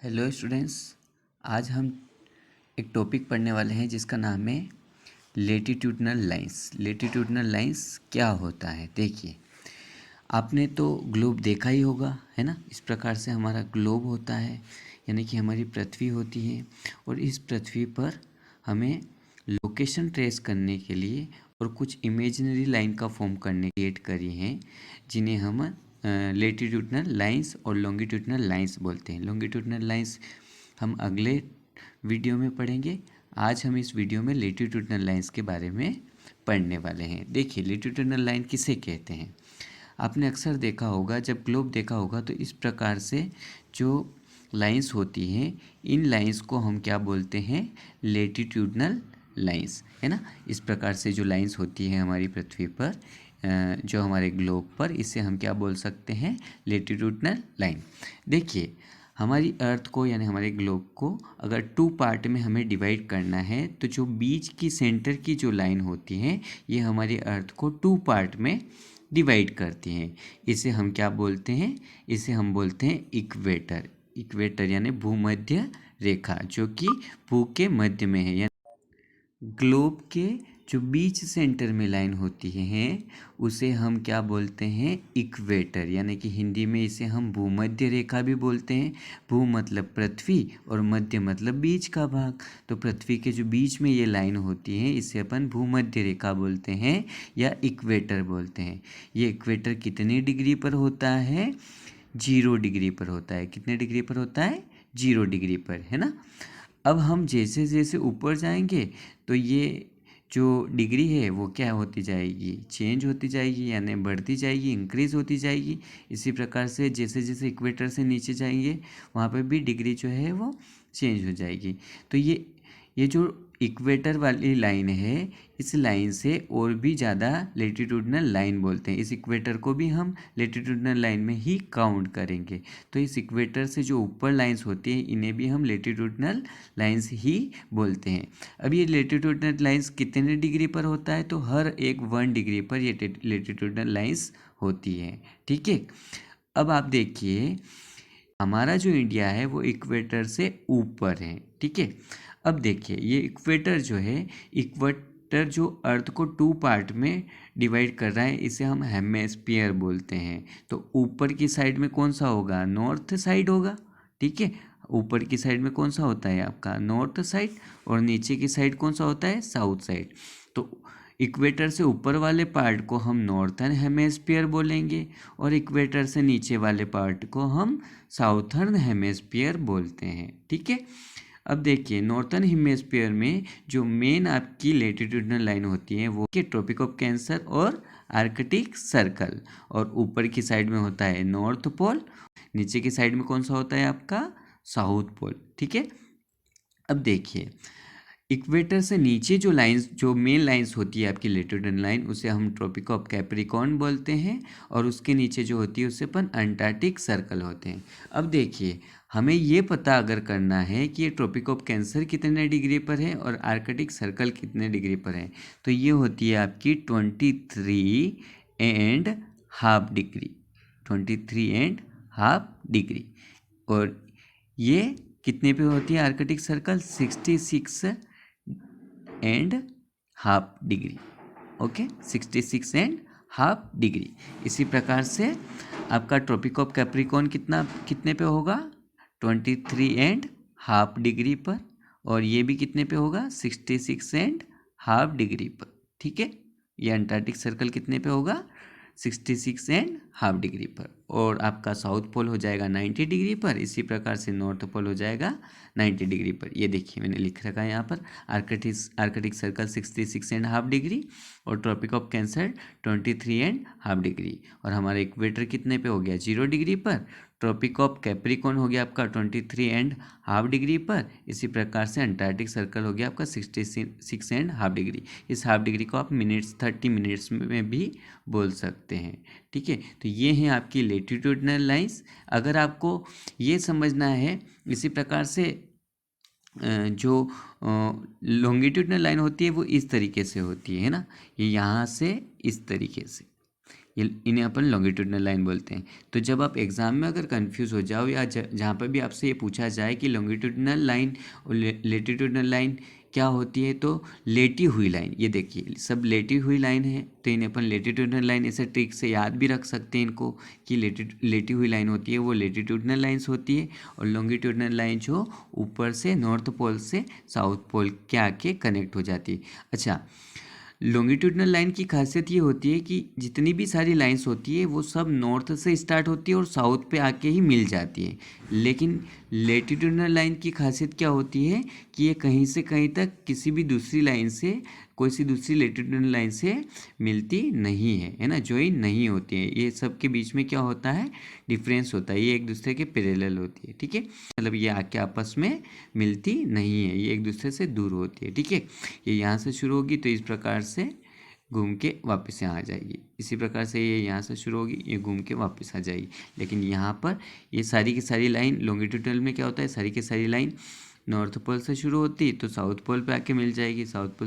Hello students. आज हम एक टॉपिक पढ़ने वाले हैं जिसका नाम है लेटिट्यूडनल लाइंस। लेटिट्यूडनल लाइंस क्या होता है? देखिए, आपने तो ग्लोब देखा ही होगा, है ना। इस प्रकार से हमारा ग्लोब होता है, यानी कि हमारी पृथ्वी होती है। और इस पृथ्वी पर हमें लोकेशन ट्रेस करने के लिए और कुछ इमेजिनरी लाइन का फॉर्म करने क्रिएट करी हैं, जिन्हें हम लेटिट्यूडनल लाइंस और लॉन्गिट्यूडनल लाइंस बोलते हैं। लॉन्गिट्यूडनल लाइंस हम अगले वीडियो में पढ़ेंगे। आज हम इस वीडियो में लेटिट्यूडनल लाइंस के बारे में पढ़ने वाले हैं। देखिए, लेटिट्यूडनल लाइन किसे कहते हैं? आपने अक्सर देखा होगा, जब ग्लोब देखा होगा तो इस प्रकार से जो लाइंस होती हैं, इन लाइंस को हम क्या बोलते हैं? लेटिट्यूडनल लाइंस, है ना। इस प्रकार से जो लाइंस होती है हमारी पृथ्वी पर, जो हमारे ग्लोब पर, इसे हम क्या बोल सकते हैं? Latitudinal line. देखिए, हमारी अर्थ को यानी हमारे ग्लोब को अगर 2 पार्ट में हमें डिवाइड करना है, तो जो बीच की सेंटर की जो लाइन होती है, ये हमारी अर्थ को 2 पार्ट में डिवाइड करती हैं। इसे हम क्या बोलते हैं? इसे हम बोलते हैं इक्वेटर। इक्वेटर यानी भूमध्य रेखा, जो कि भू के मध्य में है। ग्लोब के जो बीच सेंटर में लाइन होती है, उसे हम क्या बोलते हैं? इक्वेटर, यानी कि हिंदी में इसे हम भूमध्य रेखा भी बोलते हैं। भू मतलब पृथ्वी और मध्य मतलब बीच का भाग। तो पृथ्वी के जो बीच में ये लाइन होती है, इसे अपन भूमध्य रेखा बोलते हैं या इक्वेटर बोलते हैं। ये इक्वेटर कितनी डिग्री पर होता है? 0 डिग्री पर होता है। कितने डिग्री पर होता है? 0 डिग्री पर, है ना। अब हम जैसे जैसे ऊपर जाएंगे तो ये जो डिग्री है वो क्या होती जाएगी? चेंज होती जाएगी, यानी बढ़ती जाएगी, इंक्रीज होती जाएगी। इसी प्रकार से जैसे जैसे इक्वेटर से नीचे जाएंगे, वहाँ पर भी डिग्री जो है वो चेंज हो जाएगी। तो ये जो इक्वेटर वाली लाइन है, इस लाइन से और भी ज़्यादा लेटिट्यूडनल लाइन बोलते हैं। इस इक्वेटर को भी हम लेटिट्यूडनल लाइन में ही काउंट करेंगे। तो इस इक्वेटर से जो ऊपर लाइंस होती हैं, इन्हें भी हम लेटिट्यूडनल लाइंस ही बोलते हैं। अब ये लेटिट्यूडनल लाइंस कितने डिग्री पर होता है? तो हर एक 1 डिग्री पर ये लेटिट्यूडनल लाइंस होती है। ठीक है। अब आप देखिए, हमारा जो इंडिया है वो इक्वेटर से ऊपर है। ठीक है। अब देखिए, ये इक्वेटर जो है, इक्वेटर जो अर्थ को 2 पार्ट में डिवाइड कर रहा है, इसे हम हेमिस्फीयर बोलते हैं। तो ऊपर की साइड में कौन सा होगा? नॉर्थ साइड होगा। ठीक है। ऊपर की साइड में कौन सा होता है आपका? North side. और नीचे की साइड कौन सा होता है? South side. तो इक्वेटर से ऊपर वाले पार्ट को हम नॉर्थर्न हेमिस्फीयर बोलेंगे और इक्वेटर से नीचे वाले पार्ट को हम साउथर्न हेमिस्फीयर बोलते हैं। ठीक है। अब देखिए, नॉर्थर्न हेमिस्फीयर में जो मेन आपकी लेटिट्यूडनल लाइन होती है वो के ट्रॉपिक ऑफ कैंसर और आर्कटिक सर्कल। और ऊपर की साइड में होता है नॉर्थ पोल, नीचे की साइड में कौन सा होता है आपका? South pole. ठीक है। अब देखिए, इक्वेटर से नीचे जो लाइंस, जो मेन लाइंस होती है आपकी लेटिट्यूडनल लाइन, उसे हम ट्रॉपिक ऑफ कैप्रिकॉर्न बोलते हैं। और उसके नीचे जो होती है उसे अपन अंटार्कटिक सर्कल होते हैं। अब देखिए, हमें ये पता अगर करना है कि ये ट्रॉपिक ऑफ कैंसर कितने डिग्री पर है और आर्कटिक सर्कल कितने डिग्री पर है, तो ये होती है आपकी 23.5 डिग्री। 23.5 डिग्री। और ये कितने पे होती है Arctic circle? 66.5 degree. Okay, 66.5 degree. इसी प्रकार से आपका ट्रॉपिक ऑफ कैप्रिकॉर्न कितने पे होगा? 23.5 डिग्री पर। और ये भी कितने पे होगा? 66.5 डिग्री पर। ठीक है। ये अंटार्कटिक सर्कल कितने पे होगा? 66.5 डिग्री पर। और आपका साउथ पोल हो जाएगा 90 डिग्री पर। इसी प्रकार से नॉर्थ पोल हो जाएगा 90 डिग्री पर। ये देखिए, मैंने लिख रखा है यहाँ पर, आर्कटिक सर्कल 66.5 डिग्री और ट्रॉपिक ऑफ कैंसर 23.5 डिग्री। और हमारा इक्वेटर कितने पे हो गया? 0 डिग्री पर। ट्रॉपिक ऑफ कैप्रिकॉर्न हो गया आपका 23.5 डिग्री पर। इसी प्रकार से अंटार्कटिक सर्कल हो गया आपका 66.5 डिग्री। इस हाफ डिग्री को आप 30 मिनट्स में भी बोल सकते हैं। ठीक है। तो ये हैं आपकी लेटिट्यूडनल लाइंस। अगर आपको ये समझना है, इसी प्रकार से जो लॉन्गिट्यूडनल लाइन होती है वो इस तरीके से होती है ना, ये यहाँ से इस तरीके से, ये इन्हें अपन लॉन्गिट्यूडनल लाइन बोलते हैं। तो जब आप एग्ज़ाम में अगर कंफ्यूज हो जाओ या जहाँ पर भी आपसे ये पूछा जाए कि लॉन्गिट्यूडनल लाइन और लेटिट्यूडनल लाइन क्या होती है, तो लेटी हुई लाइन, ये देखिए सब लेटी हुई लाइन है, तो इन्हें अपन लेटिट्यूडनल लाइन ऐसे ट्रिक से याद भी रख सकते हैं इनको कि लेटी हुई लाइन होती है वो लेटिट्यूडनल लाइन्स होती है, और लॉन्गिट्यूडनल लाइन जो ऊपर से नॉर्थ पोल से साउथ पोल के आके कनेक्ट हो जाती है। अच्छा, लॉन्गिट्यूडनल लाइन की खासियत ये होती है कि जितनी भी सारी लाइंस होती है वो सब नॉर्थ से स्टार्ट होती है और साउथ पे आके ही मिल जाती है। लेकिन लेटिट्यूडनल लाइन की खासियत क्या होती है कि ये कहीं से कहीं तक किसी भी दूसरी लाइन से, कोई सी दूसरी लेटिट्यूडनल लाइन से मिलती नहीं है ना, ज्वाइन नहीं होती है। ये सब के बीच में क्या होता है, डिफरेंस होता है, ये एक दूसरे के पैरेलल होती है, ठीक है। मतलब ये आके आपस में मिलती नहीं है, ये एक दूसरे से दूर होती है, ठीक है। ये यहाँ से शुरू होगी तो इस प्रकार से घूम के वापस यहाँ आ जाएगी, इसी प्रकार से ये यहाँ से शुरू होगी, ये घूम के वापस आ जाएगी। लेकिन यहाँ पर ये सारी की सारी लाइन लॉन्गिट्यूडनल में क्या होता है, सारी की सारी लाइन नॉर्थ पोल से शुरू होती तो साउथ पोल पे आके मिल जाएगी, साउथ पोल